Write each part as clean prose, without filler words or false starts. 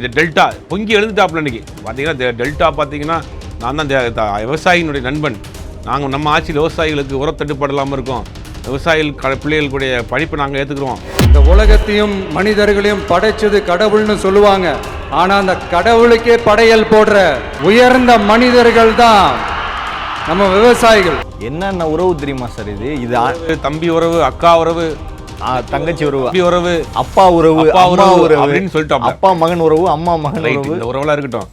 இந்த டெல்டா பொங்கி எழுந்துட்டாப்புல இன்னைக்கு பார்த்தீங்கன்னா டெல்டா பார்த்தீங்கன்னா நான் தான் விவசாயினுடைய நண்பன். நாங்கள் நம்ம ஆட்சியில் விவசாயிகளுக்கு உரத்தட்டுப்பாடு இல்லாமல் இருக்கோம். விவசாயிகள் பிள்ளைகளுடைய படிப்பை நாங்கள் ஏற்றுக்கிறோம். இந்த உலகத்தையும் மனிதர்களையும் படைச்சது கடவுள்னு சொல்லுவாங்க. ஆனால் அந்த கடவுளுக்கே படையல் போடுற உயர்ந்த மனிதர்கள் தான் நம்ம விவசாயிகள். என்னென்ன உறவு தெரியுமா சார் இது தம்பி உறவு, அக்கா உறவு, தங்கச்சி உறவு, உறவு, அப்பா உறவு, அம்மா உறவு அப்படின்னு சொல்லிட்டோம். அப்பா மகன் உறவு, அம்மா மகன் உறவு. இந்த உறவுலாம் இருக்கட்டும்.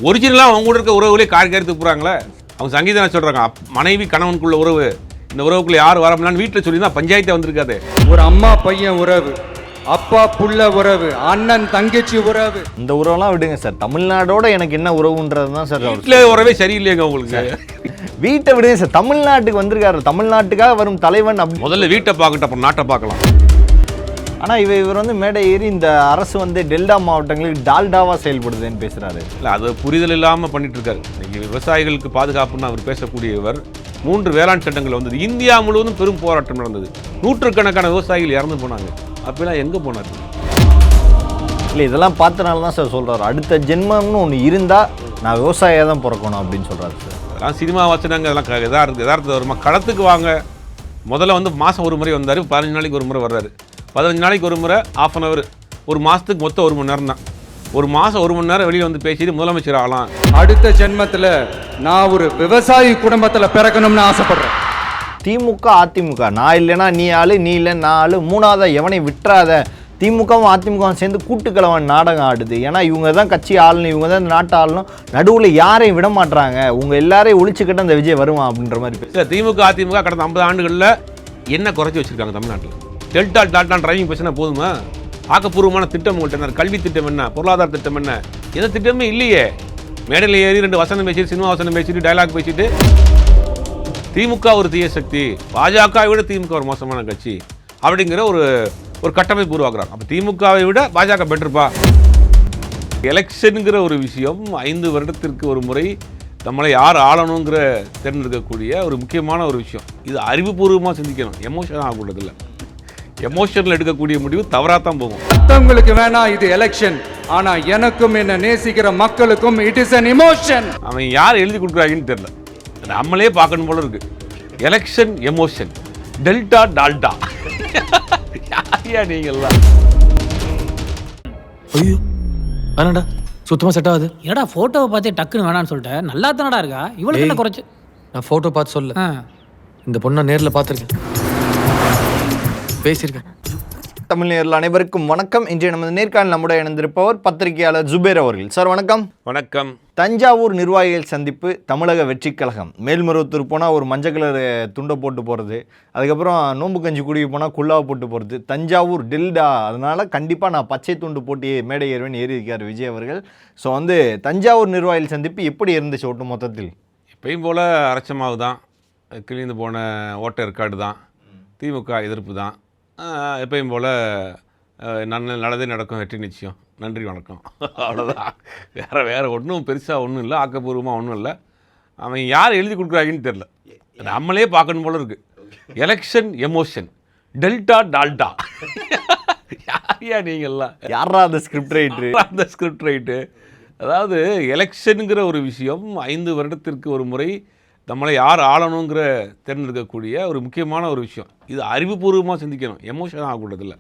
ஒரிஜினலாக அவங்க கூட இருக்க உறவுகளே காரி துப்புறாங்களே. அவங்க சங்கீதம் சொல்றாங்க, மனைவி கணவனுக்குள்ள உறவு, இந்த உறவுக்குள்ள யார் வரமுடியான்னு வீட்டில் சொல்லி தான் பஞ்சாயத்தை வந்திருக்காது. ஒரு அம்மா பையன் உறவு, அப்பா புள்ள உறவு, அண்ணன் தங்கச்சி உறவு, இந்த உறவெல்லாம் விடுங்க சார். தமிழ்நாடோட எனக்கு என்ன உறவுன்றது தான் சார். வீட்டில் உறவே சரியில்லைங்க உங்களுக்கு. வீட்டை விடுங்க சார். தமிழ்நாட்டுக்கு வந்திருக்காரு, தமிழ்நாட்டுக்காக வரும் தலைவன். முதல்ல வீட்டை பார்க்கட்டும், அப்புறம் நாட்டை பார்க்கலாம். ஆனால் இவர் வந்து மேடை ஏறி இந்த அரசு வந்து டெல்டா மாவட்டங்களுக்கு டால்டாவாக செயல்படுதுன்னு பேசுகிறாரு. இல்லை, அது புரிதல் இல்லாமல் பண்ணிட்டு இருக்காரு. இன்னைக்கு விவசாயிகளுக்கு பாதுகாப்புன்னு அவர் பேசக்கூடியவர் 3 வேளாண் சட்டங்கள் வந்தது. இந்தியா முழுவதும் பெரும் போராட்டம் நடந்தது. நூற்றுக்கணக்கான விவசாயிகள் இறந்து போனாங்க. அப்பெல்லாம் எங்கே போனார்? இல்லை, இதெல்லாம் பார்த்தனால தான் சார் சொல்கிறாரு, அடுத்த ஜென்மம்னு ஒன்று இருந்தால் நான் விவசாயியாக தான் பிறக்கணும் அப்படின்னு சொல்கிறாரு சார். அதெல்லாம் சினிமா வச்சுனாங்க, அதெல்லாம் யதார்த்தத்தை வருமா? களத்துக்கு வாங்க. முதல்ல வந்து மாதம் ஒரு முறை வந்தார், 15 நாளைக்கு ஒரு முறை வர்றாரு, 15 நாளைக்கு ஒரு முறை, ½ hour, ஒரு மாதத்துக்கு மொத்தம் 1 மணி நேரம் தான். ஒரு மாதம் 1 மணி நேரம் வெளியே வந்து பேசிட்டு முதலமைச்சர் ஆகலாம். அடுத்த ஜென்மத்தில் நான் ஒரு விவசாயி குடும்பத்தில் பிறக்கணும்னு ஆசைப்படுறேன். திமுக அதிமுக, நான் இல்லைன்னா நீ ஆளு, நீ இல்லைன்னா நான் ஆளு, மூணாவதா எவனை விட்டுறாத. திமுகவும் அதிமுகவும் சேர்ந்து கூட்டுக்கிழவன் நாடகம் ஆடுது. ஏன்னா இவங்க தான் கட்சி ஆளணும், இவங்க தான் நாட்டு ஆளணும், நடுவில் யாரையும் விட மாட்டாங்க, உங்கள் எல்லாரையும் ஒழிச்சுக்கிட்டு அந்த விஜய் வருவான் அப்படின்ற மாதிரி பேச. திமுக அதிமுக கடந்த 50 ஆண்டுகளில் என்ன குறைச்சி வச்சுருக்காங்க தமிழ்நாட்டில்? டெல்டா டிரைவிங் பிரச்சனை போதுமா? ஆக்கப்பூர்வமான திட்டம் உங்கள்கிட்ட என்ன? கல்வி திட்டம் என்ன? பொருளாதார திட்டம் என்ன? எந்த திட்டமே இல்லையே. மேடையில் ஏறி 2 வசனம் பேசிட்டு, சினிமா வசனம் பேசிட்டு, டைலாக் பேசிட்டு, திமுக ஒரு தீய சக்தி, பாஜகவை விட திமுக ஒரு மோசமான கட்சி அப்படிங்கிற ஒரு கட்டமைப்பு உருவாக்குறாங்க. அப்போ திமுகவை விட பாஜக பெட்டர்ப்பா. எலெக்ஷனுங்கிற ஒரு விஷயம் 5 வருடத்திற்கு ஒரு முறை நம்மளை யார் ஆளணுங்கிற தேர்ந்தெடுக்கக்கூடிய ஒரு முக்கியமான ஒரு விஷயம். இது அறிவுபூர்வமாக சிந்திக்கணும், எமோஷனாக ஆகக்கூடாது. இல்லை, எமோஷனில் எடுக்கக்கூடிய முடிவு தவறாக தான் போகும். மற்றவங்களுக்கு வேணா இது எலெக்ஷன், ஆனால் எனக்கும் என்ன நேசிக்கிற மக்களுக்கும் இட் இஸ் அன் எமோஷன். அவன் யார் எழுதி கொடுக்குறாங்கன்னு தெரியல, நம்மளே பார்க்கணும் போல இருக்கு. Election emotion, delta Dalda. யாரையா நீங்கள்லாம்? ஐயோ வேணாடா, சுத்தமாக செட் ஆகுது. ஏடா ஃபோட்டோவை பார்த்து டக்குன்னு வேணான்னு சொல்லிட்டேன். நல்லா தானடா இருக்கா, இவ்வளோ என்ன குறைச்சு? நான் ஃபோட்டோ பார்த்து சொல்ல, இந்த பொண்ணை நேரில் பார்த்துருக்கேன், பேசியிருக்கேன். தமிழ் நேயர்கள் அனைவருக்கும் வணக்கம். இன்றைய நமது நேர்காணல் நம்முடைய இணைந்திருப்பவர் பத்திரிகையாளர் ஜுபேர் அவர்கள். சார் வணக்கம். வணக்கம். தஞ்சாவூர் நிர்வாகிகள் சந்திப்பு, தமிழக வெற்றி கழகம். மேல்மருவத்தூர் போனால் ஒரு மஞ்சள் கலர் துண்டை போட்டு போகிறது, அதுக்கப்புறம் நோம்பு கஞ்சி குடிக்க போனால் குல்லாவை போட்டு போகிறது, தஞ்சாவூர் டெல்டா, அதனால் கண்டிப்பாக நான் பச்சை துண்டு போட்டு மேடை ஏறுவேன் ஏறியிருக்கார் விஜய் அவர்கள். ஸோ வந்து தஞ்சாவூர் நிர்வாகிகள் சந்திப்பு எப்படி இருந்துச்சு ஒட்டு மொத்தத்தில்? எப்பயும் போல் அரைச்சமாவு தான், கிழிந்து போன ஓட்டர் ரெக்கார்டு தான், திமுக எதிர்ப்பு தான், எப்பயும் போல் நல்லதே நடக்கும், வெற்றி நிச்சயம், நன்றி வணக்கம், அவ்வளோதான். வேறு ஒன்றும் பெருசாக ஒன்றும் இல்லை, ஆக்கப்பூர்வமாக ஒன்றும் இல்லை. அவன் யார் எழுதி கொடுக்குறாங்கன்னு தெரில, நம்மளே பார்க்கணும் போல இருக்குது. Election emotion, delta Dalda. யாரையா நீங்கள்லாம்? யாரா அந்த ஸ்கிரிப்ட் ரைட்ரு? அந்த ஸ்கிரிப்ட் ரைட்டு. அதாவது எலெக்ஷனுங்கிற ஒரு விஷயம் 5 வருடத்திற்கு ஒரு முறை நம்மளை யார் ஆளணுங்கிற தேர்ந்தெடுக்கக்கூடிய ஒரு முக்கியமான ஒரு விஷயம். இது அறிவுபூர்வமாக சிந்திக்கணும், எமோஷனாக ஆகக்கூடாது. இல்லை,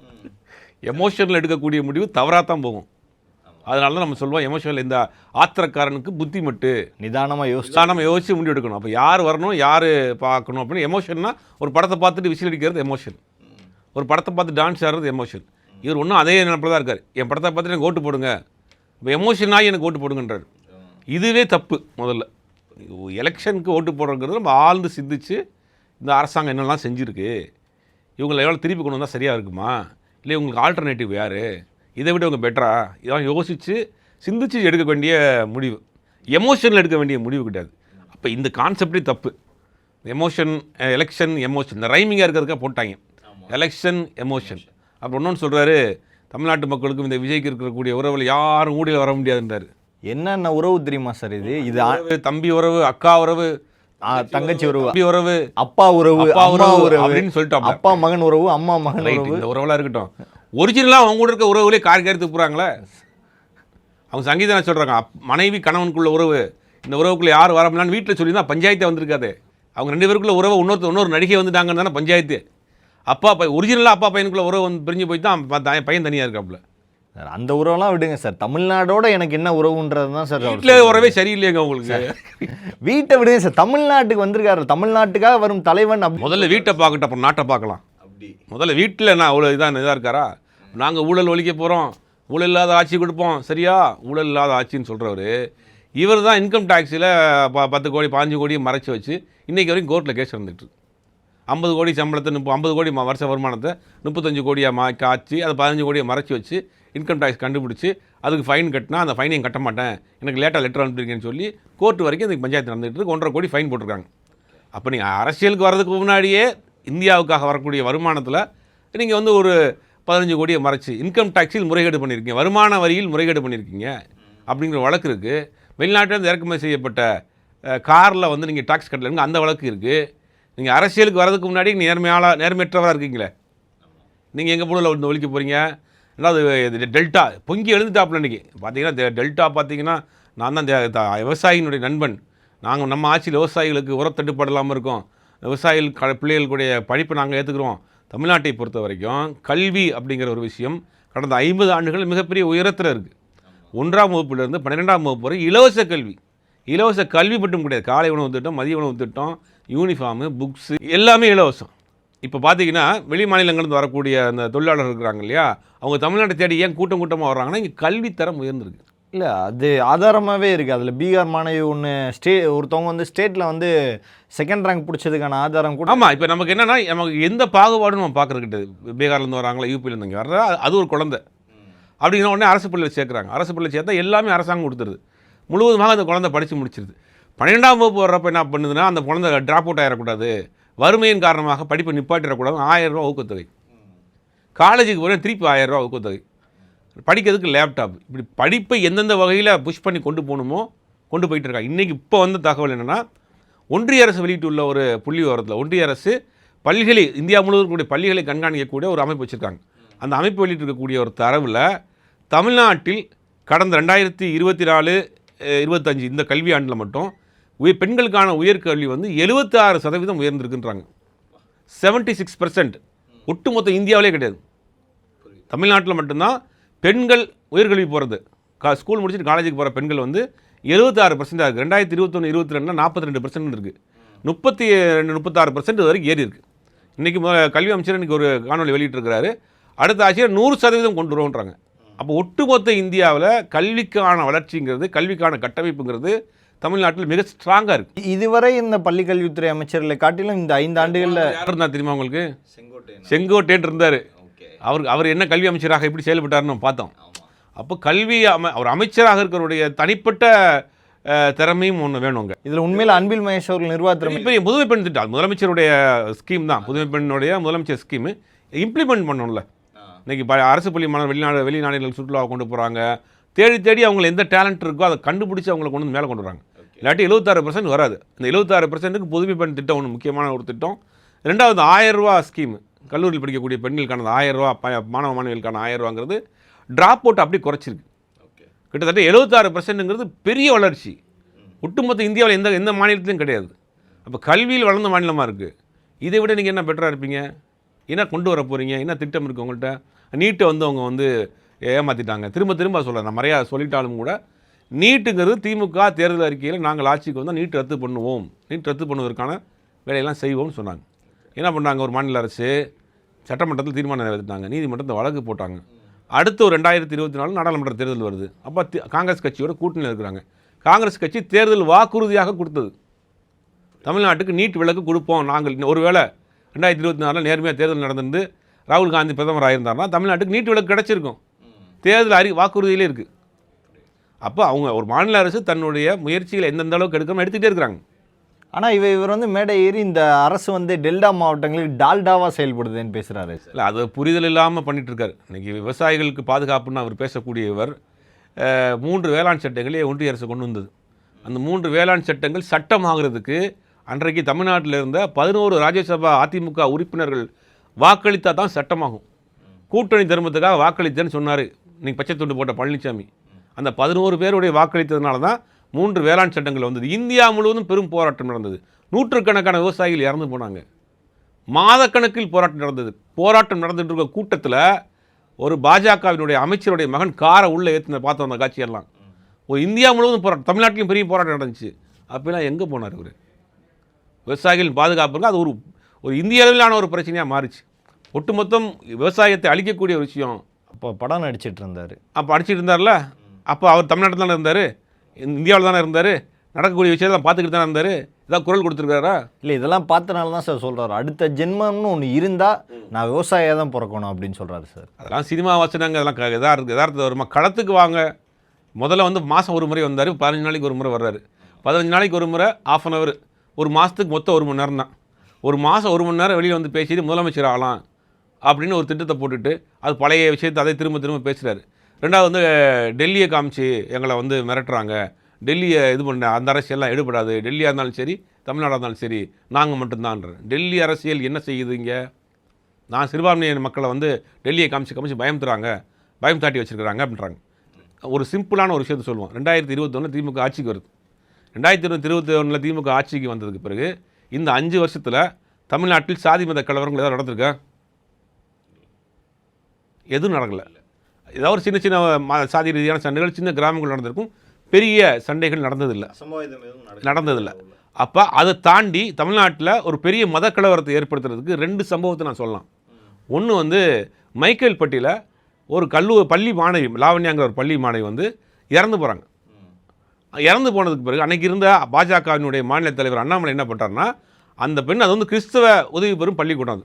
எமோஷனில் எடுக்கக்கூடிய முடிவு தவறாக தான் போகும். அதனால தான் நம்ம சொல்லுவோம், எமோஷனில் இந்த ஆத்திரக்காரனுக்கு புத்தி மட்டு, நிதானமாக யோசிச்சு முடிவு எடுக்கணும். அப்போ யார் வரணும், யார் பார்க்கணும் அப்படின்னு. எமோஷன்னா ஒரு படத்தை பார்த்துட்டு விசில் அடிக்கிறது எமோஷன், ஒரு படத்தை பார்த்து டான்ஸ் ஆடுறது எமோஷன். இவர் ஒன்றும் அதே நினைப்பில் தான் இருக்கார். என் படத்தை பார்த்துட்டு எனக்கு ஓட்டு போடுங்க, இப்போ எமோஷனாகி எனக்கு ஓட்டு போடுங்கன்றார். இதுவே தப்பு. முதல்ல எலெக்ஷனுக்கு ஓட்டு போடுறங்கிறது நம்ம ஆழ்ந்து சிந்திச்சு, இந்த அரசாங்கம் என்னெல்லாம் செஞ்சுருக்கு, இவங்களை எவ்வளோ திருப்பி கொண்டு வந்தால் சரியாக இருக்குமா, இல்லை இவங்களுக்கு ஆல்டர்னேட்டிவ் யார், இதை விட இவங்க பெட்டரா, இதெல்லாம் யோசித்து சிந்திச்சு எடுக்க வேண்டிய முடிவு, எமோஷனில் எடுக்க வேண்டிய முடிவு கிடையாது. அப்போ இந்த கான்செப்டே தப்பு. எமோஷன், எலெக்ஷன் எமோஷன், இந்த ரைமிங்காக இருக்கிறதுக்காக போட்டாங்க, எலெக்ஷன் எமோஷன். அப்புறம் இன்னொன்று சொல்கிறாரு, தமிழ்நாட்டு மக்களுக்கும் இந்த விஜய்க்கு இருக்கக்கூடிய உறவில் யாரும் ஊடியில் வர முடியாதுன்றார். என்னென்ன உறவு தெரியுமா சார் இது? தம்பி உறவு, அக்கா உறவு, தங்கச்சி உறவு, தம்பி உறவு, அப்பா உறவு, அம்மா உறவு அப்படின்னு சொல்லிட்டோம். அப்பா மகன் உறவு, அம்மா மகன் உறவு. இந்த உறவெல்லாம் இருக்கட்டும். ஒரிஜினலாக அவங்க கூட இருக்க உறவுகளே காரி துப்புறாங்களே. அவங்க சங்கீதா சொல்கிறாங்க, மனைவி கணவனுக்குள்ள உறவு, இந்த உறவுக்குள்ளே யார் வரமுலான்னு வீட்டில் சொல்லி தான் பஞ்சாயத்தே வந்திருக்காது. அவங்க 2 பேருக்குள்ள உறவு இன்னொரு நடிகை வந்துட்டாங்கன்னு தானே பஞ்சாயத்து. அப்பா ஒரிஜினலாக அப்பா பையனுக்குள்ள உறவு வந்து பிரிஞ்சு போய் தான் பையன் தனியாக இருக்காப்புல. சார் அந்த உறவெல்லாம் விடுங்க சார், தமிழ்நாடோட எனக்கு என்ன உறவுன்றது தான் சார். வீட்டில் உறவே சரியில்லைங்க உங்களுக்கு. வீட்டை விடுங்க சார், தமிழ்நாட்டுக்கு வந்திருக்காரு, தமிழ்நாட்டுக்காக வரும் தலைவன். முதல்ல வீட்டை பார்க்கட்டும், அப்புறம் நாட்டை பார்க்கலாம். முதல்ல வீட்டில் நான் அவ்வளோ இதாக இருக்காரா? நாங்கள் ஊழல் ஒழிக்க போகிறோம், ஊழல் இல்லாத ஆட்சி கொடுப்போம், சரியா? ஊழல் இல்லாத ஆட்சின்னு சொல்கிறவர் இவர் தான் இன்கம் டேக்ஸில் 10 கோடி 15 கோடியை மறைச்சி வச்சு இன்றைக்கி வரைக்கும் கோர்ட்டில் கேஸ் நடந்துட்டு 50 கோடி சம்பளத்தை 50 கோடி வருஷ வருமானத்தை 35 கோடியாக காய்ச்சி அதை 15 கோடியை மறைச்சி வச்சு இன்கம் டேக்ஸ் கண்டுபிடிச்சி அதுக்கு ஃபைன் கட்டினா அந்த ஃபைனையும் கட்ட மாட்டேன், எனக்கு லேட்டாக லெட்டர் அனுப்பியிருக்கேன்னு சொல்லி கோர்ட் வரைக்கும் இந்த பஞ்சாயத்து நடந்துகிட்டு இருக்கு. 1.5 கோடி ஃபைன் போட்டிருக்காங்க. அப்போ நீங்கள் அரசியலுக்கு வர்றதுக்கு முன்னாடியே இந்தியாவுக்காக வரக்கூடிய வருமானத்தில் நீங்கள் வந்து ஒரு 15 கோடியை மறைச்சி இன்கம் டேக்ஸில் முறைகேடு பண்ணியிருக்கீங்க, வருமான வரியில் முறைகேடு பண்ணியிருக்கீங்க அப்படிங்கிற வழக்கு இருக்குது. வெளிநாட்டிலேருந்து இறக்குமதி செய்யப்பட்ட காரில் வந்து நீங்கள் டாக்ஸ் கட்டலைங்க, அந்த வழக்கு இருக்குது. நீங்கள் அரசியலுக்கு வரதுக்கு முன்னாடி நேர்மையற்றவராக இருக்கீங்களே, நீங்கள் எங்கள் பொருளை வந்து ஒழிக்க போகிறீங்க. ரெண்டாவது டெல்டா பொங்கி எழுந்துட்டாப்புல இன்றைக்கி பார்த்தீங்கன்னா, டெல்டா பார்த்தீங்கன்னா நான் தான் விவசாயினுடைய நண்பன். நம்ம ஆட்சியில் விவசாயிகளுக்கு உரத்தட்டுப்பாடு இல்லாமல் இருக்கோம், விவசாயிகள் பிள்ளைகளுடைய படிப்பை நாங்கள் ஏற்றுக்கிறோம். தமிழ்நாட்டை பொறுத்த வரைக்கும் கல்வி அப்படிங்கிற ஒரு விஷயம் கடந்த 50 ஆண்டுகள் மிகப்பெரிய உயரத்தில் இருக்குது. 1ஆம் வகுப்புலேருந்து 12ஆம் வகுப்பு வரை இலவச கல்வி மட்டும் கிடையாது. காலை உணவு திட்டம், மதிய உணவு திட்டம், யூனிஃபார்மு, புக்ஸு எல்லாமே இலவசம். இப்போ பார்த்தீங்கன்னா வெளி மாநிலங்கள்லேருந்து வரக்கூடிய அந்த தொழிலாளர்கள் இருக்கிறாங்க இல்லையா, அவங்க தமிழ்நாட்டை தேடி ஏன் கூட்டமாக வர்றாங்கன்னா இங்கே கல்வித்தரம் உயர்ந்திருக்கு. இல்லை அது ஆதாரமாகவே இருக்குது. அதில் பீகார் மாணவி ஒருத்தவங்க வந்து ஸ்டேட்டில் வந்து 2nd ரேங்க் பிடிச்சதுக்கான ஆதாரம் கூட. ஆமாம், இப்போ நமக்கு என்னென்னா நமக்கு எந்த பாகுபாடும் நம்ம பார்க்குறது கிடையாது. பீகார்லேருந்து வராங்களா, யூபியிலேருந்து இங்கே வர்றா, அது ஒரு குழந்தை அப்படிங்கிற உடனே அரசு பள்ளியில் சேர்க்குறாங்க. அரசு பள்ளியில் சேர்த்தா எல்லாமே அரசாங்கம் கொடுத்துருது, முழுவதுமாக அந்த குழந்தை படித்து முடிச்சிருது. 12ஆம் வகுப்பு வர்றப்போ என்ன பண்ணுதுன்னா, அந்த குழந்தை ட்ராப் அவுட் ஆகிடக்கூடாது, வறுமையின் காரணமாக படிப்பை நிப்பாட்டிடக்கூடாது, 1000 ரூபா ஊக்கத்தொகை. காலேஜுக்கு போகிறேன் திருப்பி 1000 ரூபா ஊக்கத்தொகை. படிக்கிறதுக்கு லேப்டாப். இப்படி படிப்பை எந்தெந்த வகையில் புஷ் பண்ணி கொண்டு போகணுமோ கொண்டு போயிட்டு இருக்காங்க. இன்றைக்கி இப்போ வந்த தகவல் என்னென்னா, ஒன்றிய அரசு வெளியிட்டுள்ள ஒரு புள்ளி விவரத்தில் ஒன்றிய அரசு பள்ளிகளை இந்தியா முழுவதும் கூடிய பள்ளிகளை கண்காணிக்கக்கூடிய ஒரு அமைப்பு வச்சுருக்காங்க. அந்த அமைப்பு வெளியிட்டிருக்கக்கூடிய ஒரு தரவில் தமிழ்நாட்டில் கடந்த 2024-25 இந்த கல்வியாண்டில் மட்டும் பெண்களுக்கான உயர்கல்வி வந்து 76% உயர்ந்திருக்குன்றாங்க. 76% ஒட்டுமொத்த இந்தியாவிலே கிடையாது, தமிழ்நாட்டில் மட்டும்தான் பெண்கள் உயர்கல்வி போகிறது. ஸ்கூல் முடிச்சுட்டு காலேஜுக்கு போகிற பெண்கள் வந்து 76% இருக்குது. 2021-22 42% இருக்குது. 32-36% வரைக்கும் ஏறி இருக்குது. இன்றைக்கி கல்வி அமைச்சர் இன்றைக்கி ஒரு காணொலி வெளியிட்டிருக்கிறாரு, அடுத்த ஆட்சியில் 100% கொண்டு வருவோன்றாங்க. அப்போ ஒட்டுமொத்த இந்தியாவில் கல்விக்கான வளர்ச்சிங்கிறது, கல்விக்கான கட்டமைப்புங்கிறது தமிழ்நாட்டில் மிக ஸ்ட்ராங்காக இருக்குது. இதுவரை இந்த பள்ளி கல்வித்துறை அமைச்சர்களை காட்டிலும் இந்த 5 ஆண்டுகளில் யார் இருந்தால் தெரியுமா உங்களுக்கு? செங்கோட்டையன் இருந்தார். அவர் என்ன கல்வி அமைச்சராக எப்படி செயல்பட்டார்னு பார்த்தோம். அப்போ அவர் அமைச்சராக இருக்கிறவருடைய தனிப்பட்ட திறமையும் ஒன்று வேணுங்க. இதில் உண்மையில் அன்பில் மகேஷ் அவர்கள் நிர்வாகத்திறமை பெரிய புதுமை பெண் திட்டம் முதலமைச்சருடைய ஸ்கீம் தான். புதுமை பெண்ணுடைய முதலமைச்சர் ஸ்கீமு இம்ப்ளிமெண்ட் பண்ணணும்ல. இன்றைக்கி அரசு பள்ளி மாணவர் வெளிநாடுகள் சுற்றுலாவை கொண்டு போகிறாங்க, தேடி அவங்களுக்கு எந்த டேலண்ட் இருக்கோ அதை கண்டுபிடிச்சி அவங்களை கொண்டு வந்து மேலே கொண்டு வராங்க. இல்லாட்டி 76% வராது. இந்த 76%க்கு புதுமை பெண் திட்டம் ஒன்று முக்கியமான ஒரு திட்டம். ரெண்டாவது 1000 ரூபா ஸ்கீமு, கல்லூரியில் படிக்கக்கூடிய பெண்களுக்கான 1000 ரூபா, மாணவ மாணவிகளுக்கான 1000 ரூபாங்கிறது ட்ராப் அவுட் அப்படி குறைச்சிருக்கு. கிட்டத்தட்ட 76%ங்கிறது பெரிய வளர்ச்சி. ஒட்டுமொத்த இந்தியாவில் எந்த மாநிலத்திலும் கிடையாது. அப்போ கல்வியில் வளர்ந்த மாநிலமாக இருக்குது. இதை விட நீங்கள் என்ன பெட்டராக இருப்பீங்க? என்ன கொண்டு வர போகிறீங்க? என்ன திட்டம் இருக்குது உங்கள்கிட்ட? நீட்டை வந்து அவங்க வந்து ஏமாற்றிட்டாங்க. திரும்ப சொல்கிறேன், நான் நிறையா சொல்லிட்டாலும் கூட நீட்டுங்கிறது திமுக தேர்தல் அறிக்கையில் நாங்கள் ஆட்சிக்கு வந்தால் நீட் ரத்து பண்ணுவோம், நீட் ரத்து பண்ணுவதற்கான வேலையெல்லாம் செய்வோம்னு சொன்னாங்க. என்ன பண்ணாங்க? ஒரு மாநில அரசு சட்டமன்றத்தில் தீர்மானம் நிறைவேற்றிட்டாங்க, நீதிமன்றத்தில் வழக்கு போட்டாங்க. அடுத்து ஒரு 2024 நாடாளுமன்ற தேர்தல் வருது. அப்போ காங்கிரஸ் கட்சியோட கூட்டணியில் இருக்கிறாங்க. காங்கிரஸ் கட்சி தேர்தல் வாக்குறுதியாக கொடுத்தது, தமிழ்நாட்டுக்கு நீட் விலக்கு கொடுப்போம் நாங்கள். ஒருவேளை 2024 நேர்மையாக தேர்தல் நடந்திருந்து ராகுல் காந்தி பிரதமர் ஆகியிருந்தார்னா தமிழ்நாட்டுக்கு நீட் விலக்கு கிடச்சிருக்கும். தேர்தல் வாக்குறுதியிலே இருக்குது. அப்போ அவங்க ஒரு மாநில அரசு தன்னுடைய முயற்சிகளை எந்தெந்த அளவுக்கு எடுக்கணும் எடுத்துகிட்டே இருக்கிறாங்க. ஆனால் இவர் வந்து மேடை ஏறி இந்த அரசு வந்து டெல்டா மாவட்டங்களில் டால்டாவாக செயல்படுதுன்னு பேசுகிறாரு. இல்லை, அது புரிதல் இல்லாமல் பண்ணிகிட்ருக்காரு. இன்றைக்கி விவசாயிகளுக்கு பாதுகாப்புன்னு அவர் பேசக்கூடியவர் 3 வேளாண் சட்டங்களே ஒன்றிய அரசு கொண்டு வந்தது. அந்த 3 வேளாண் சட்டங்கள் சட்டமாகிறதுக்கு அன்றைக்கு தமிழ்நாட்டில் இருந்த 11 ராஜ்யசபா அதிமுக உறுப்பினர்கள் வாக்களித்தா தான் சட்டமாகும். கூட்டணி தர்மத்துக்காக வாக்களித்தேன்னு சொன்னார் இன்னைக்கு பச்சை துண்டு போட்ட பழனிசாமி. அந்த 11 பேருடைய வாக்களித்ததுனால தான் 3 வேளாண் சட்டங்கள் வந்தது. இந்தியா முழுவதும் பெரும் போராட்டம் நடந்தது. நூற்றுக்கணக்கான விவசாயிகள் இறந்து போனாங்க. மாதக்கணக்கில் போராட்டம் நடந்தது. போராட்டம் நடந்துட்டு இருக்க கூட்டத்தில் ஒரு பாஜகவினுடைய அமைச்சருடைய மகன் காரை உள்ளே ஏற்றின பார்த்தோம் அந்த காட்சியெல்லாம். ஒரு இந்தியா முழுவதும் போராட்டம், தமிழ்நாட்டிலும் பெரிய போராட்டம் நடந்துச்சு. அப்போலாம் எங்கே போனார் இவர்? விவசாயிகளின் பாதுகாப்புங்க அது ஒரு இந்திய அளவிலான ஒரு பிரச்சனையாக மாறிச்சு. ஒட்டுமொத்தம் விவசாயத்தை அழிக்கக்கூடிய ஒரு விஷயம். அப்போ படம் நடிச்சிட்டு இருந்தார். அப்போ அடிச்சிட்டு இருந்தார்ல, அப்போ அவர் தமிழ்நாட்டில் தானே இருந்தார், இந்தியாவில் தானே இருந்தார், நடக்கக்கூடிய விஷயத்தை பார்த்துக்கிட்டு தானே இருந்தார். ஏதாவது குரல் கொடுத்துருக்காரா? இல்லை, இதெல்லாம் பார்த்தனால தான் சார் சொல்கிறாரு, அடுத்த ஜென்மம்னு ஒன்று இருந்தால் நான் விவசாயியாக தான் பிறக்கணும் அப்படின்னு சொல்கிறாரு சார். அதெல்லாம் சினிமா வசனங்க, அதெல்லாம் யதார்த்தத்தை வருமா? களத்துக்கு வாங்க. முதல்ல வந்து மாதம் ஒரு முறை வந்தார், 15 நாளைக்கு ஒரு முறை வர்றாரு, 15 நாளைக்கு ஒரு முறை ½ hour, ஒரு மாதத்துக்கு மொத்தம் 1 மணி நேரம் தான். ஒரு மாதம் 1 மணி நேரம் வெளியில் வந்து பேசிட்டு முதலமைச்சர் ஆகலாம் அப்படின்னு ஒரு திட்டத்தை போட்டுட்டு அது பழைய விஷயத்தை அதை திரும்ப திரும்ப பேசுகிறாரு. ரெண்டாவது வந்து டெல்லியை காமிச்சு எங்களை வந்து மிரட்டுறாங்க, டெல்லியை இது பண்ண அந்த அரசியல்லாம் எடுபடாது, டெல்லியாக இருந்தாலும் சரி தமிழ்நாடாக இருந்தாலும் சரி நாங்கள் மட்டும்தான்ற. டெல்லி அரசியல் என்ன செய்யுது இங்கே? நான் சிறுபான்மையின மக்களை வந்து டெல்லியை காமிச்சு பயமுத்துறாங்க, பயம் தாட்டி வச்சுருக்கிறாங்க அப்படின்றாங்க. ஒரு சிம்பிளான ஒரு விஷயத்தை சொல்லுவோம். 2021 திமுக ஆட்சிக்கு வருது. 2021 திமுக ஆட்சிக்கு வந்ததுக்கு பிறகு இந்த 5 வருஷத்தில் தமிழ்நாட்டில் சாதி மத கலவரங்கள் ஏதாவது நடந்திருக்கா? எதுவும் நடக்கலை. ஏதாவது ஒரு சின்ன சின்ன சாதி ரீதியான சண்டைகள் சின்ன கிராமங்கள் நடந்திருக்கும், பெரிய சண்டைகள் நடந்ததில்லை. அப்போ அதை தாண்டி தமிழ்நாட்டில் ஒரு பெரிய மத கலவரத்தை ஏற்படுத்துறதுக்கு 2 சம்பவத்தை நான் சொல்லலாம். ஒன்று வந்து மைக்கேல்பட்டியில் ஒரு பள்ளி மாணவி, லாவண்யாங்கிற ஒரு பள்ளி மாணவி வந்து இறந்து போகிறாங்க. இறந்து போனதுக்கு பிறகு அன்றைக்கி இருந்த பாஜகவினுடைய மாநில தலைவர் அண்ணாமலை என்ன பண்ணுறாருன்னா, அந்த பெண் அது வந்து கிறிஸ்தவ உதவி பெறும் பள்ளிக்கூடம், அது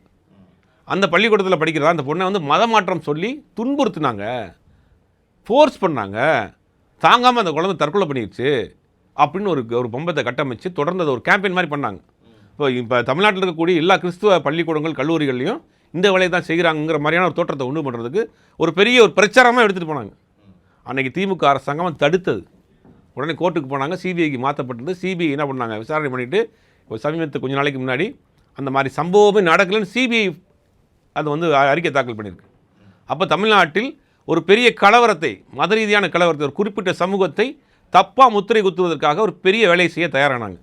அந்த பள்ளிக்கூடத்தில் படிக்கிறதா அந்த பொண்ணை வந்து மதமாற்றம் சொல்லி துன்புறுத்துனாங்க, ஃபோர்ஸ் பண்ணாங்க, தாங்காமல் அந்த குழந்தை தற்கொலை பண்ணிடுச்சு அப்படின்னு ஒரு பொம்பத்தை கட்டமைச்சு தொடர்ந்து அதை ஒரு கேம்பெயின் மாதிரி பண்ணாங்க. இப்போ தமிழ்நாட்டில் இருக்கக்கூடிய எல்லா கிறிஸ்துவ பள்ளிக்கூடங்கள் கல்லூரிகள்லையும் இந்த வேலையை தான் செய்கிறாங்கிற மாதிரியான ஒரு தோற்றத்தை உண்டு பண்ணுறதுக்கு ஒரு பெரிய ஒரு பிரச்சாரமாக எடுத்துகிட்டு போனாங்க. அன்றைக்கி திமுக அரசாங்கம் தடுத்தது. உடனே கோர்ட்டுக்கு போனாங்க, சிபிஐக்கு மாற்றப்பட்டது. சிபிஐ என்ன பண்ணாங்க, விசாரணை பண்ணிவிட்டு இப்போ சமீபத்து கொஞ்ச நாளைக்கு முன்னாடி அந்த மாதிரி சம்பவமே நடக்கலைன்னு சிபிஐ அது வந்து அறிக்கை தாக்கல் பண்ணியிருக்கு. அப்போ தமிழ்நாட்டில் ஒரு பெரிய கலவரத்தை, மத ரீதியான கலவரத்தை, ஒரு குறிப்பிட்ட சமூகத்தை தப்பாக முத்திரை குத்துவதற்காக ஒரு பெரிய வேலையை செய்ய தயாரானாங்க.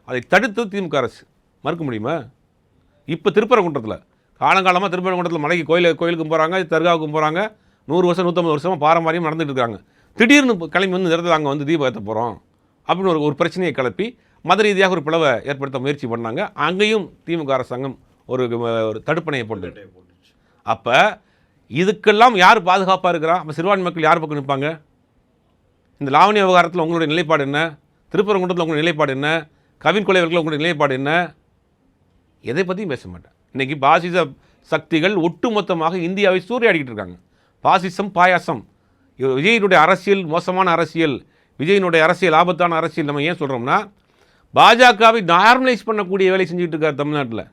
அதை தடுத்தது திமுக அரசு. மறுக்க முடியுமா? இப்போ திருப்பரங்குன்றத்தில் காலங்காலமாக திருப்பரங்குன்றத்தில் மலைக்கு கோயிலுக்கும் போகிறாங்க, தர்காவுக்கும் போகிறாங்க, 100 வருஷம் 150 வருஷமாக பாரம்பரியம் நடந்துகிட்டு இருக்காங்க. திடீர்னு கிளம்பி வந்து நிறுத்த அங்கே வந்து தீபம் ஏற்ற போகிறோம் அப்படின்னு ஒரு பிரச்சனையை கிளப்பி மத ரீதியாக ஒரு பிளவை ஏற்படுத்த முயற்சி பண்ணாங்க. அங்கேயும் திமுக அரசாங்கம் ஒரு தடுப்பணையை போட்டு. அப்போ இதுக்கெல்லாம் யார் பாதுகாப்பாக இருக்கிறா? அப்போ சிறுபான்மை மக்கள் யார் பக்கம் நிற்பாங்க? இந்த லாவணிய விவகாரத்தில் உங்களுடைய நிலைப்பாடு என்ன? திருப்பரங்குன்றத்தில் உங்களுடைய நிலைப்பாடு என்ன? கவின் கொலை வழக்கில் உங்களுடைய நிலைப்பாடு என்ன? எதை பற்றியும் பேச மாட்டேன். இன்றைக்கி பாசிச சக்திகள் ஒட்டுமொத்தமாக இந்தியாவை சூறையாடிக்கிட்டு இருக்காங்க. பாசிசம், பாயாசம். விஜயினுடைய அரசியல் மோசமான அரசியல், விஜயினுடைய அரசியல் ஆபத்தான அரசியல். நம்ம ஏன் சொல்கிறோம்னா, பாஜகவை நார்மலைஸ் பண்ணக்கூடிய வேலை செஞ்சுக்கிட்டு இருக்கார் தமிழ்நாட்டில்.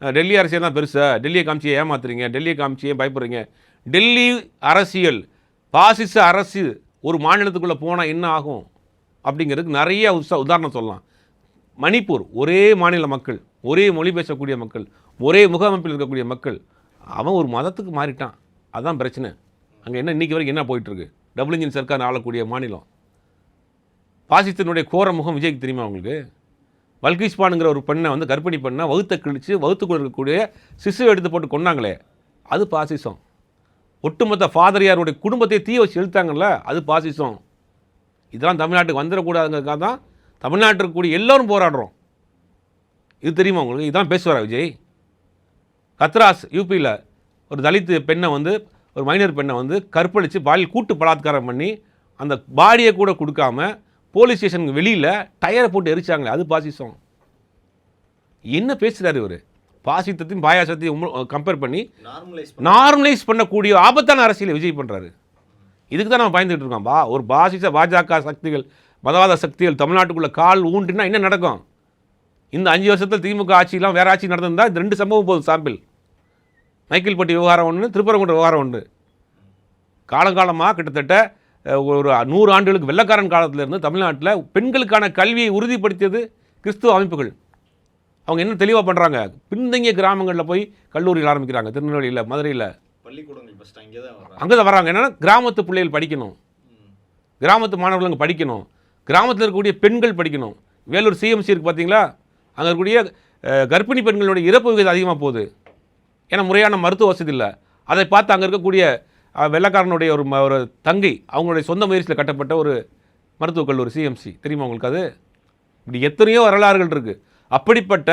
டெல்லி அரசியல் தான் பெருசா, டெல்லியை காமிச்சியை ஏமாத்துறீங்க, டெல்லியை காமிச்சியே பயப்படுறீங்க. டெல்லி அரசியல், பாசிச அரசு ஒரு மாநிலத்துக்குள்ளே போனால் என்ன ஆகும் அப்படிங்கிறதுக்கு நிறைய உதாரணம் சொல்லலாம். மணிப்பூர், ஒரே மாநில மக்கள், ஒரே மொழி பேசக்கூடிய மக்கள், ஒரே முகமைப்பில் இருக்கக்கூடிய மக்கள், அவன் ஒரு மதத்துக்கு மாறிட்டான். அதுதான் பிரச்சனை. அங்கே என்ன இன்றைக்கி வரைக்கும் என்ன போயிட்டுருக்கு? டபுள் இன்ஜின் சர்க்கார் ஆளக்கூடிய மாநிலம். பாசிசத்தினுடைய கோர முகம் விஜய்க்கு தெரியுமா உங்களுக்கு? வல்கிஸ்பானுங்கிற ஒரு பெண்ணை வந்து கர்ப்பிணி பெண்ணை வகுத்தை கிழித்து வகுத்துக்குள்ள இருக்கக்கூடிய சிசுவை எடுத்து போட்டு கொண்டாங்களே, அது பாசிசம். ஒட்டுமொத்த ஃபாதரியாருடைய குடும்பத்தை தீ வச்சு இழுத்தாங்கல்ல, அது பாசிசம். இதெல்லாம் தமிழ்நாட்டுக்கு வந்துடக்கூடாதுங்கிறதுக்காக தான் தமிழ்நாட்டில் இருக்கக்கூடிய எல்லோரும் போராடுறோம். இது தெரியுமா உங்களுக்கு? இதுதான் பேசுவாரா விஜய்? கத்ராஸ் யூபியில் ஒரு தலித் பெண்ணை வந்து, ஒரு மைனர் பெண்ணை வந்து கற்பழித்து பாலியல் கூட்டு பலாத்காரம் பண்ணி அந்த பாடியை கூட கொடுக்காம போலீஸ் ஸ்டேஷனுக்கு வெளியில் டயரை போட்டு எரிச்சாங்களே, அது பாசிசம். என்ன பேசுகிறாரு இவர்? பாசிசத்தையும் பாயாசத்தையும் கம்பேர் பண்ணி நார்மலைஸ் பண்ணக்கூடிய ஆபத்தான அரசியலை விஜய் பண்ணுறாரு. இதுக்கு தான் நம்ம பயந்துகிட்டு இருக்கோம். ஒரு பாசிச பாஜக சக்திகள், மதவாத சக்திகள் தமிழ்நாட்டுக்குள்ளே கால் ஊன்றினா என்ன நடக்கும்? இந்த 5 வருஷத்தில் திமுக ஆட்சியெலாம் வேறு ஆட்சி நடந்திருந்தால் இந்த 2 சம்பவம் போதும் சாம்பிள். மைக்கேல்பட்டி விவகாரம் ஒன்று, திருப்பரங்குன்ற விவகாரம் ஒன்று. காலங்காலமாக கிட்டத்தட்ட ஒரு 100 ஆண்டுகளுக்கு வெள்ளக்காரன் காலத்திலிருந்து தமிழ்நாட்டில் பெண்களுக்கான கல்வியை உறுதிப்படுத்தியது கிறிஸ்துவ அமைப்புகள். அவங்க என்ன தெளிவாக பண்ணுறாங்க? பின்தங்கிய கிராமங்களில் போய் கல்லூரிகள் ஆரம்பிக்கிறாங்க. திருநெல்வேலியில், மதுரையில், பள்ளிக்கூடங்கள் ஃபஸ்ட் அங்கே தான் வராங்க. என்னென்னா கிராமத்து பிள்ளைகள் படிக்கணும், கிராமத்து மாணவர்கள் அங்கே படிக்கணும், கிராமத்தில் இருக்கக்கூடிய பெண்கள் படிக்கணும். வேலூர் சிஎம்சி இருக்குது பார்த்தீங்களா, அங்கே இருக்கக்கூடிய கர்ப்பிணி பெண்களுடைய இறப்பு விகிதம் அதிகமாக போகுது. ஏன்னா முறையான மருத்துவ வசதி இல்லை. அதை பார்த்து அங்கே இருக்கக்கூடிய வெள்ளக்காரனுடைய ஒரு தங்கை அவங்களுடைய சொந்த முயற்சியில் கட்டப்பட்ட ஒரு மருத்துவக் கல்லூரி சிஎம்சி, தெரியுமா உங்களுக்கு? அது இப்படி எத்தனையோ வரலாறுகள் இருக்குது. அப்படிப்பட்ட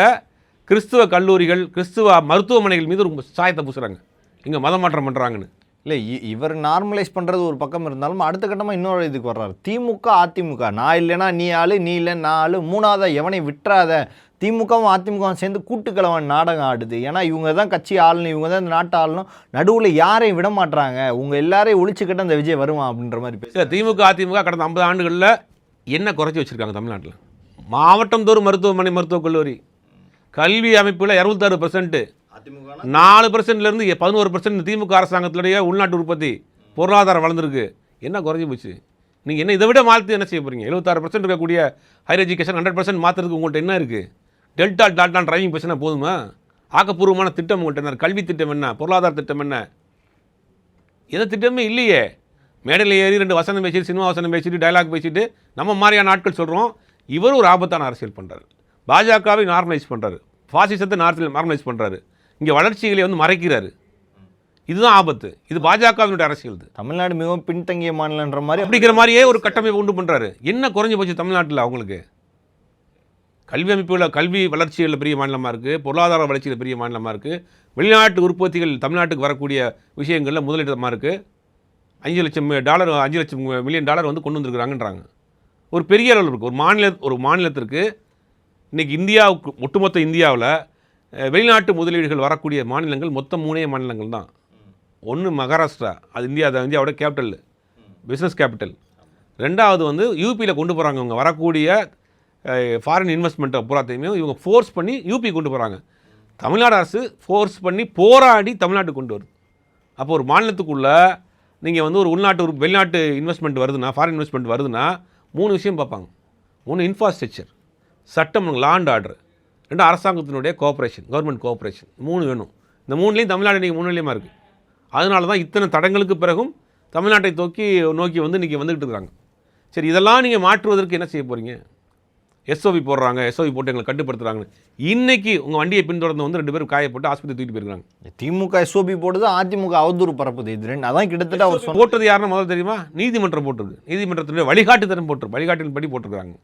கிறிஸ்துவ கல்லூரிகள், கிறிஸ்துவ மருத்துவமனைகள் மீது ஒரு சாயத்தை பூசுகிறாங்க, இங்கே மதம் மாற்றம் பண்ணுறாங்கன்னு. இல்லை, இவர் நார்மலைஸ் பண்ணுறது ஒரு பக்கம் இருந்தாலும் அடுத்த கட்டமாக இன்னொரு இதுக்கு வர்றாரு. திமுக அதிமுக, நான் இல்லைன்னா நீ ஆளு, நீ இல்லைன்னா நான் ஆளு, மூணாவதா எவனை விட்டுறாத. திமுகவும் அதிமுகவும் சேர்ந்து கூட்டுக்கிழவன் நாடகம் ஆடுது. ஏன்னா இவங்க தான் கட்சி ஆளணும், இவங்க தான் இந்த நாட்டை ஆளணும், நடுவில் யாரையும் விட மாட்டாங்க, உங்கள் எல்லாரையும் ஒழிச்சுக்கிட்ட அந்த விஜய் வருவான் அப்படின்ற மாதிரி பேச. திமுக அதிமுக கடந்த 50 ஆண்டுகளில் என்ன குறைச்சி வச்சுருக்காங்க தமிழ்நாட்டில்? மாவட்டம் தோறும் மருத்துவமனை, மருத்துவக் கல்லூரி, கல்வி அமைப்பில் 66%, 4%லேருந்து 11% திமுக அரசாங்கத்தினுடைய உள்நாட்டு உற்பத்தி பொருளாதாரம் வளர்ந்துருக்கு. என்ன குறைஞ்சி போச்சு? நீங்கள் என்ன இதை விட மாற்றி என்ன செய்ய போகிறீங்க? 76% இருக்கக்கூடிய ஹையர் எஜுகேஷன் 100% மாற்றுறதுக்கு உங்கள்கிட்ட என்ன இருக்குது? டெல்டா டிரைவிங் பிரச்சனை போதுமா? ஆக்கப்பூர்வமான திட்டம் உங்கள்கிட்ட என்ன? கல்வி திட்டம் என்ன? பொருளாதார திட்டம் என்ன? எந்த திட்டமே இல்லையே. மேடையில் ஏறி 2 வசனம் பேசிட்டு, சினிமா வசனம் பேசிட்டு, டைலாக் பேசிட்டு நம்ம மாதிரியான ஆட்கள் சொல்கிறோம். இவர் ஒரு ஆபத்தான அரசியல் பண்ணுறாரு. பாஜகவை நார்மலைஸ் பண்ணுறாரு, பாசிசத்தை நார்மலைஸ் பண்ணுறாரு, இங்கே வளர்ச்சிகளை வந்து மறைக்கிறாரு. இதுதான் ஆபத்து. இது பாஜகவினுடைய அரசியல். தமிழ்நாடு மிகவும் பின்தங்கிய மாநிலன்ற மாதிரி அப்படிங்கிற மாதிரியே ஒரு கட்டமைப்பு உண்டு பண்ணுறாரு. என்ன குறைஞ்சி போச்சு தமிழ்நாட்டில்? அவங்களுக்கு கல்வி அமைப்புகளில், கல்வி வளர்ச்சிகளில் பெரிய மாநிலமாக இருக்குது, பொருளாதார வளர்ச்சியில் பெரிய மாநிலமாக இருக்குது, வெளிநாட்டு உற்பத்திகள் தமிழ்நாட்டுக்கு வரக்கூடிய விஷயங்களில் முதலிடமாக இருக்குது. $5 லட்சம் மில்லியன் வந்து கொண்டு வந்திருக்கிறாங்கன்றாங்க. ஒரு பெரிய அளவில் இருக்குது. ஒரு மாநிலத்திற்கு இன்றைக்கி இந்தியாவுக்கு, ஒட்டுமொத்த இந்தியாவில் வெளிநாட்டு முதலீடுகள் வரக்கூடிய மாநிலங்கள் மொத்தம் 3 மாநிலங்கள் தான். ஒன்று மகாராஷ்டிரா, அது இந்தியாவோட கேபிட்டல், பிஸ்னஸ் கேபிட்டல். ரெண்டாவது வந்து யூபியில் கொண்டு போகிறாங்க. இவங்க வரக்கூடிய ஃபாரின் இன்வெஸ்ட்மெண்ட்டை பூராத்தையுமே இவங்க ஃபோர்ஸ் பண்ணி யூபி கொண்டு போகிறாங்க. தமிழ்நாடு அரசு ஃபோர்ஸ் பண்ணி போராடி தமிழ்நாட்டுக்கு கொண்டு வருது. அப்போ ஒரு மாநிலத்துக்குள்ளே நீங்கள் வந்து ஒரு வெளிநாட்டு இன்வெஸ்ட்மெண்ட் வருதுன்னா, ஃபாரின் இன்வெஸ்ட்மெண்ட் வருதுன்னா 3 விஷயம் பார்ப்பாங்க. 1 இன்ஃப்ராஸ்ட்ரக்சர், சட்டம், லா அண்ட் ஆர்டர். 2 அரசாங்கத்தினுடைய கோஆப்ரேஷன், கவர்மெண்ட் கோஆப்ரேஷன். 3 வேணும். இந்த 3லேயும் தமிழ்நாடு இன்றைக்கி முன்னிலையமாக இருக்குது. அதனால தான் இத்தனை தடங்களுக்கு பிறகும் தமிழ்நாட்டை நோக்கி வந்து இன்றைக்கி வந்துக்கிட்டு இருக்காங்க. சரி, இதெல்லாம் நீங்கள் மாற்றுவதற்கு என்ன செய்ய போகிறீங்க? எஸ்ஓபி போடுறாங்க, எஸ்ஓபி போட்டு எங்களை கட்டுப்படுத்துகிறாங்க. இன்றைக்கி உங்கள் வண்டியை பின்தொடர்ந்து வந்து 2 பேரும் காயப்பட்டு ஆஸ்பத்திரி தூக்கிட்டு போயிருக்காங்க. திமுக எஸ்ஓபி போடுது, அதிமுக அவதூறு பரப்புது. இது 2 அதான் கிட்டத்தட்ட அவர் போட்டது யாருன்னு முதல்ல தெரியுமா? நீதிமன்றம் போட்டிருக்கு. நீதிமன்றத்தினுடைய வழிகாட்டுதரம் போட்டிருக்கு, வழிகாட்டின் படி போட்டிருக்காங்க.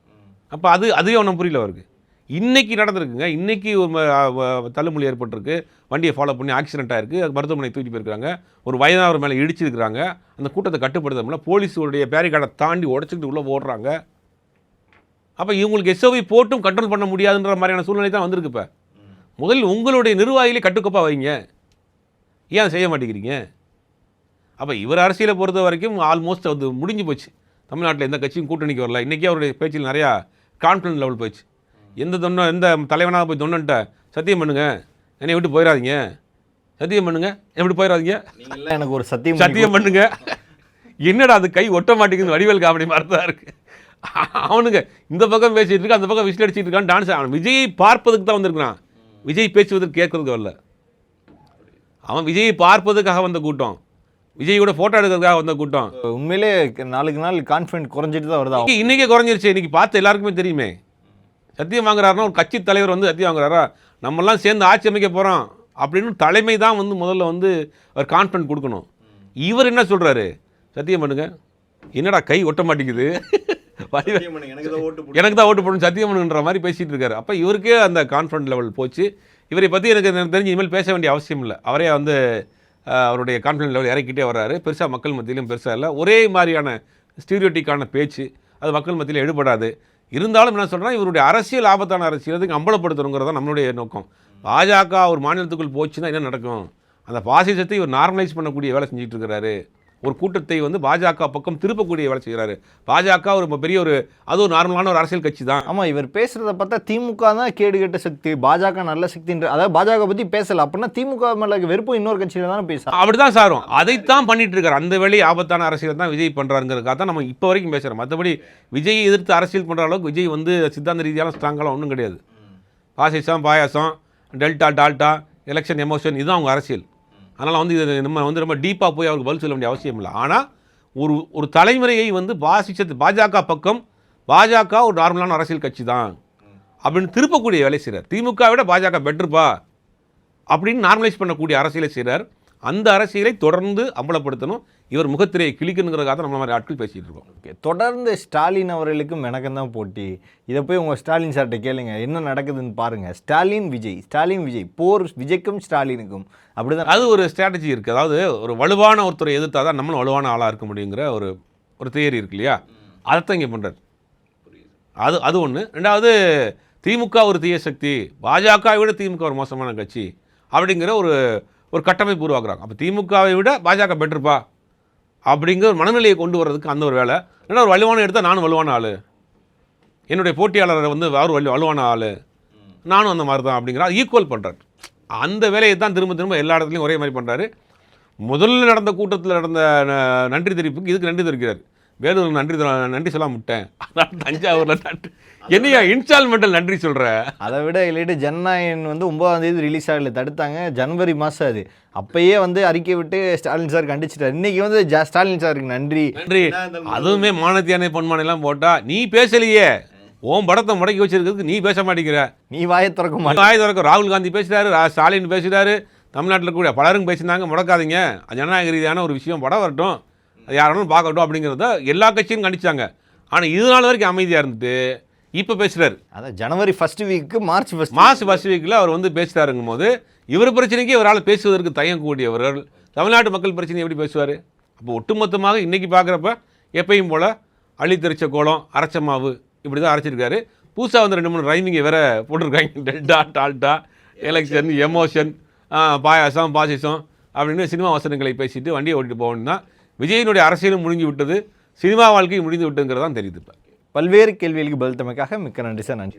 அப்போ அதுவே ஒன்றும் புரியல அவருக்கு. இன்றைக்கி நடந்திருக்குங்க. இன்றைக்கி தள்ளுமொழி ஏற்பட்டிருக்கு, வண்டியை ஃபாலோ பண்ணி ஆக்சிடென்ட் ஆகிருக்கு, மருத்துவமனை தூக்கி போயிருக்காங்க. ஒரு வயதானவர் மேலே இடிச்சிருக்கிறாங்க. அந்த கூட்டத்தை கட்டுப்படுத்த போலீஸுடைய பேரிகார்டை தாண்டி உடச்சிக்கிட்டு உள்ளே ஓடுறாங்க. அப்போ இவங்களுக்கு எஸ்ஓவி போட்டும் கண்ட்ரோல் பண்ண முடியாதுன்ற மாதிரியான சூழ்நிலை தான் வந்திருக்கு. இப்போ முதலில் உங்களுடைய நிர்வாகிகளே கட்டுக்கோப்பாக வைங்க. ஏன் அதை செய்ய மாட்டேங்கிறீங்க? அப்போ இவர் அரசியலை பொறுத்த வரைக்கும் ஆல்மோஸ்ட் அது முடிஞ்சு போச்சு. தமிழ்நாட்டில் எந்த கட்சியும் கூட்டணிக்கு வரல. இன்றைக்கி அவருடைய பேச்சில் நிறையா கான்ஃபிடன்ஸ் லெவல் போயிடுச்சு. எந்த தலைவனாக போய் தொண்டன்ட்ட சத்தியம் பண்ணுங்க, என்னை விட்டு போயிடாதீங்க, சத்தியம் பண்ணுங்க, என்னை விட்டு போயிடாதீங்க, எனக்கு ஒரு சத்தியம் பண்ணுங்க. என்னடா அது கை ஒட்ட மாட்டேங்குது, வடிவேல் காமெடி மாதிரி தான் இருக்குது. அவனுங்க இந்த பக்கம் பேசிகிட்டு இருக்கான், அந்த பக்கம் விசில் அடிச்சிட்டு இருக்கான், டான்ஸ். அவன் விஜயை பார்ப்பதுக்கு தான் வந்திருக்கிறான், விஜய் பேசுவதற்கு கேட்கறதுக்கு வரல. அவன் விஜயை பார்ப்பதுக்காக வந்த கூட்டம், விஜயோட ஃபோட்டோ எடுக்கிறதுக்காக வந்த கூட்டம். உண்மையிலே நாளுக்கு நாள் கான்ஃபிடன்ட் குறைஞ்சிட்டு தான் வருது. இன்றைக்கே குறைஞ்சிருச்சு. இன்றைக்கி பார்த்து எல்லாருக்குமே தெரியுமே. சத்தியம் வாங்குறாருன்னா ஒரு கட்சி தலைவர் வந்து சத்தியம் வாங்குறாரா, நம்மெல்லாம் சேர்ந்து ஆட்சி அமைக்க போகிறோம் அப்படின்னு தலைமை தான் வந்து முதல்ல வந்து அவர் கான்ஃபிடன்ட் கொடுக்கணும். இவர் என்ன சொல்கிறாரு? சத்தியம் பண்ணுங்க, என்னடா கை ஒட்ட மாட்டேங்குது, எனக்கு தான் ஓட்டு போடணும், சத்தியம் பண்ணுன்ற மாதிரி பேசிகிட்டு இருக்காரு. அப்போ இவருக்கே அந்த கான்ஃபிடன்ட் லெவல் போச்சு. இவரை பற்றி எனக்கு தெரிஞ்சு இனிமேல் பேச வேண்டிய அவசியம் இல்லை. அவரே வந்து அவருடைய கான்ஃபிடன்ட் லெவல் இறக்கிட்டே வர்றாரு. பெருசாக மக்கள் மத்தியிலும் பெருசாக இல்லை, ஒரே மாதிரியான ஸ்டீரியோட்டிக்கான பேச்சு அது மக்கள் மத்தியில் எடுபடாது. இருந்தாலும் என்ன சொல்கிறேன், இவருடைய அரசியல் ஆபத்தான அரசியல் அதுக்கு அம்பலப்படுத்தணுங்கிறது தான் நம்மளுடைய நோக்கம். பாஜக ஒரு மாநிலத்துக்குள் போச்சுன்னா என்ன நடக்கும்? அந்த பாசிசத்தை இவர் நார்மலைஸ் பண்ணக்கூடிய வேலை செஞ்சுட்டு இருக்கிறாரு. ஒரு கூட்டத்தை வந்து பாஜக பக்கம் திருப்பக்கூடிய வேலை செய்கிறாரு. பாஜக ஒரு பெரிய அது ஒரு நார்மலான ஒரு அரசியல் கட்சி தான். ஆமாம், இவர் பேசுகிறத பார்த்தா திமுக தான் கேடுகட்ட சக்தி, பாஜக நல்ல சக்தின்ற, அதாவது பாஜக பற்றி பேசலை அப்படின்னா திமுக மேலே வெறுப்பும் இன்னொரு கட்சியில் தானே பேசுகிறோம். அப்படி தான் சாரும், அதைத்தான் பண்ணிட்டு இருக்காரு. அந்த வேலை ஆபத்தான அரசியல் தான் விஜய் பண்ணுறாருங்கிறதுக்காக தான் நம்ம இப்போ வரைக்கும் பேசுகிறோம். மற்றபடி விஜயை எதிர்த்து அரசியல் பண்ணுற அளவுக்கு விஜய் வந்து சித்தாந்த ரீதியான ஸ்ட்ராங்கெலாம் ஒன்றும் கிடையாது. பாசிசம், பாயாசம், டால்டா, எலெக்ஷன் எமோஷன், இதுதான் அவங்க அரசியல். அதனால் வந்து இது நம்ம வந்து ரொம்ப டீப்பாக போய் அவருக்கு பதில் சொல்ல வேண்டிய அவசியம் இல்லை. ஆனால் ஒரு தலைமுறையை வந்து பாஜக பக்கம், பாஜக ஒரு நார்மலான அரசியல் கட்சி தான் அப்படின்னு திருப்பக்கூடிய வேலை செய்கிறார். திமுக விட பாஜக பெட்டர்ப்பா அப்படின்னு நார்மலைஸ் பண்ணக்கூடிய அரசியலை செய்கிறார். அந்த அரசியலை தொடர்ந்து அம்பலப்படுத்தணும். இவர் முகத்திரையை கிழிக்கணுங்கிறதுக்காக நம்மள மாதிரி ஆட்கள் பேசிகிட்டு இருக்கோம். ஓகே, தொடர்ந்து ஸ்டாலின் அவர்களுக்கும் எனக்கும் தான் போட்டி. இதை போய் உங்கள் ஸ்டாலின் சார்கிட்ட கேளுங்க, என்ன நடக்குதுன்னு பாருங்கள். ஸ்டாலின் விஜய் போர் விஜய்க்கும் ஸ்டாலினுக்கும் அப்படிதான். அது ஒரு ஸ்ட்ராட்டஜி இருக்குது. அதாவது ஒரு வலுவான ஒருத்தரை எதிர்த்தா தான் நம்மளும் வலுவான ஆளாக இருக்க முடியுங்கிற ஒரு தியரி இருக்கு இல்லையா? அதைத்தான் இங்கே பண்ணுறாரு. அது ஒன்று. ரெண்டாவது, திமுக ஒரு தீய சக்தி, பாஜகவை விட திமுக ஒரு மோசமான கட்சி அப்படிங்கிற ஒரு கட்டமைப்பு உருவாக்குறாங்க. அப்போ திமுகவை விட பாஜக பெட்டர்ப்பா அப்படிங்கிற ஒரு மனநிலையை கொண்டு வர்றதுக்கு அந்த ஒரு வேலை. ஏன்னா ஒரு வலுவான எடுத்தால் நானும் வலுவான ஆள், என்னுடைய போட்டியாளரை வந்து அவர் வலுவான ஆள், நானும் அந்த மாதிரி தான் அப்படிங்கிற ஈக்குவல் பண்ணுறாரு. அந்த வேலையை தான் திரும்ப திரும்ப எல்லா இடத்துலையும் ஒரே மாதிரி பண்ணுறாரு. முதல்ல நடந்த கூட்டத்தில் நடந்த நன்றி தெரிவிப்புக்கு இதுக்கு நன்றி தெரிவிக்கிறார். வேலூர் நன்றி சொல்ல முட்டேன், தஞ்சாவூரில் நன்றி என்னையா இன்ஸ்டால்மெண்ட்டில் நன்றி சொல்கிற. அதை விட இல்லைட்டு ஜனநாயகன் வந்து 9ஆம் தேதி ரிலீஸ் ஆகல, தடுத்தாங்க. ஜனவரி மாதம் அது. அப்பயே வந்து அறிக்கை விட்டு ஸ்டாலின் சார் கண்டிச்சிட்டார். இன்னைக்கு வந்து ஸ்டாலின் சாருக்கு நன்றி. அதுவுமே மானத்தியானை பொன்மானெல்லாம் போட்டால் நீ பேசலையே, உன் படத்தை முடக்கி வச்சிருக்கிறதுக்கு நீ பேச மாட்டேங்கிற, நீ வாயை திறக்க. ராகுல் காந்தி பேசுகிறாரு, ஸ்டாலின் பேசுகிறாரு, தமிழ்நாட்டில் கூட பலரும் பேசினாங்க. முடக்காதீங்க, ஜனநாயக ரீதியான ஒரு விஷயம், படம் வரட்டும், அது யாராலும் பார்க்கட்டும் அப்படிங்கிறத எல்லா கட்சியும் கண்டிச்சாங்க. ஆனால் இது நாள் வரைக்கும் அமைதியாக இருந்துட்டு இப்போ பேசுகிறாரு. அதான் ஜனவரி ஃபர்ஸ்ட் வீக்கு மார்ச் ஃபர்ஸ்ட் வீக்கில் அவர் வந்து பேசுகிறாருங்கும் போது இவர் பிரச்சனைக்கு இவரால் பேசுவதற்கு தயங்கக்கூடியவர்கள் தமிழ்நாட்டு மக்கள் பிரச்சனை எப்படி பேசுவார்? அப்போ ஒட்டுமொத்தமாக இன்றைக்கி பார்க்குறப்ப எப்பயும் போல் அள்ளித்தெரிச்ச கோலம் அரைச்ச மாவு இப்படி தான் அரைச்சிருக்காரு. புதுசாக வந்து 2-3 ரைமிங்கை வேற போட்டிருக்காங்க. டெல்டா டால்டா, எலெக்ஷன், எமோஷன், பாயாசம், பாசிசம் அப்படின்னு சினிமா வசனங்களை பேசிட்டு வண்டியை ஓட்டிட்டு போகணும் தான். விஜயினுடைய அரசியலும் முடிஞ்சு விட்டது, சினிமா வாழ்க்கையும் முடிந்து விட்டுங்கிறதான் தெரியுது. இப்போ பல்வேறு கேள்விகளுக்கு பதில் தமைக்காக மிக்க நன்றி சார். நன்றி.